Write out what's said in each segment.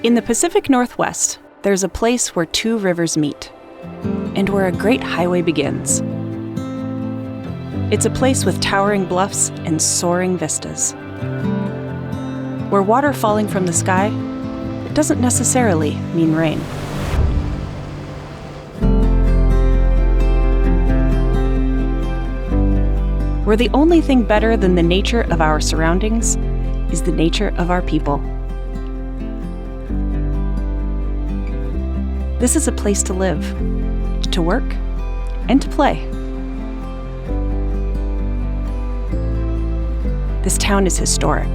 In the Pacific Northwest, there's a place where two rivers meet, and where a great highway begins. It's a place with towering bluffs and soaring vistas, where water falling from the sky doesn't necessarily mean rain. Where the only thing better than the nature of our surroundings is the nature of our people. This is a place to live, to work, and to play. This town is historic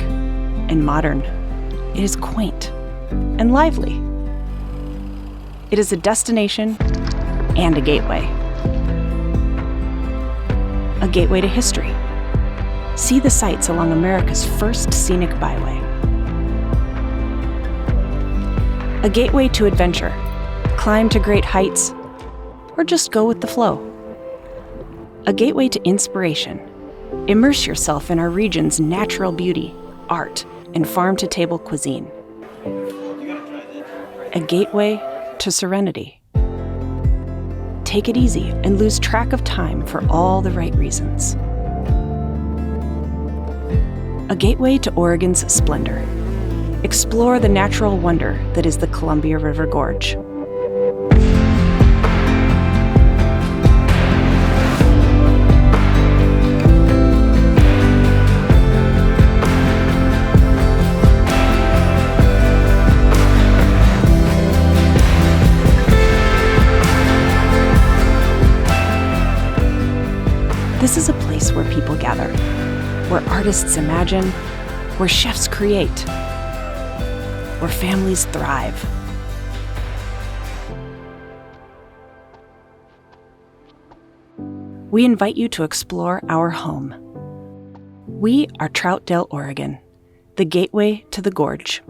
and modern. It is quaint and lively. It is a destination and a gateway. A gateway to history. See the sights along America's first scenic byway. A gateway to adventure. Climb to great heights, or just go with the flow. A gateway to inspiration. Immerse yourself in our region's natural beauty, art, and farm-to-table cuisine. A gateway to serenity. Take it easy and lose track of time for all the right reasons. A gateway to Oregon's splendor. Explore the natural wonder that is the Columbia River Gorge. This is a place where people gather, where artists imagine, where chefs create, where families thrive. We invite you to explore our home. We are Troutdale, Oregon, the gateway to the gorge.